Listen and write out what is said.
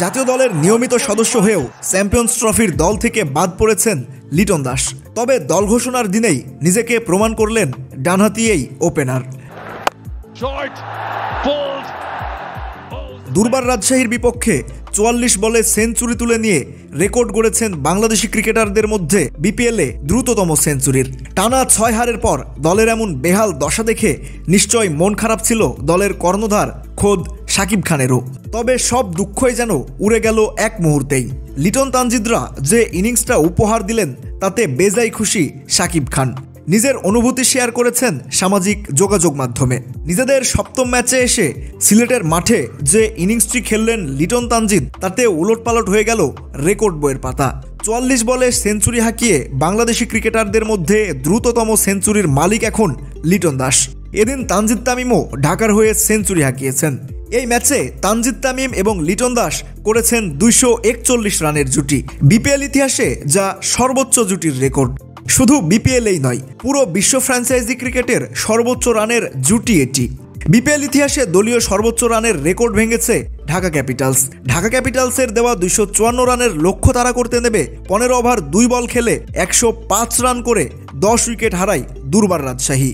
জাতীয় দলের নিয়মিত সদস্য হয়েও চ্যাম্পিয়ন্স ট্রফির দল থেকে বাদ পড়েছেন লিটন দাস। তবে দল ঘোষণার দিনেই নিজেকে প্রমাণ করলেন ডানহাতি এই ওপেনার। দুর্বার রাজশাহীর বিপক্ষে ৪৪ বলে সেঞ্চুরি তুলে নিয়ে রেকর্ড গড়েছেন বাংলাদেশি ক্রিকেটারদের মধ্যে বিপিএলে দ্রুততম সেঞ্চুরির। টানা ৬ হারের পর দলের এমন বেহাল দশা দেখে নিশ্চয় মন খারাপ ছিল দলের কর্ণধার খোদ শাকিব খানেরও। তবে সব দুঃখই যেন উড়ে গেল এক মুহূর্তেই। লিটন তানজিদরা যে ইনিংসটা উপহার দিলেন তাতে বেজায় খুশি শাকিব খান। নিজের অনুভূতি শেয়ার করেছেন সামাজিক যোগাযোগ মাধ্যমে। নিজেদের সপ্তম ম্যাচে এসে সিলেটের মাঠে যে ইনিংসটি খেললেন লিটন তানজিদ, তাতে উলটপালট হয়ে গেল রেকর্ড বইয়ের পাতা। ৪৪ বলে সেঞ্চুরি হাঁকিয়ে বাংলাদেশি ক্রিকেটারদের মধ্যে দ্রুততম সেঞ্চুরির মালিক এখন লিটন দাস। এদিন তানজিদ তামিমও ঢাকার হয়ে সেঞ্চুরি হাঁকিয়েছেন। এই ম্যাচে তানজিদ তামিম এবং লিটন দাস করেছেন ২৪১ রানের জুটি, বিপিএল ইতিহাসে যা সর্বোচ্চ জুটির রেকর্ড। শুধু বিপিএলেই নয়, পুরো বিশ্ব ফ্র্যাঞ্চাইজি ক্রিকেটের সর্বোচ্চ রানের জুটি এটি। বিপিএল ইতিহাসে দলীয় সর্বোচ্চ রানের রেকর্ড ভেঙেছে ঢাকা ক্যাপিটালস। ঢাকা ক্যাপিটালসের দেওয়া ২৫৪ রানের লক্ষ্য তাড়া করতে নেমে ১৫ ওভার ২ বল খেলে ১০৫ রান করে ১০ উইকেট হারায় দুর্বার রাজশাহী।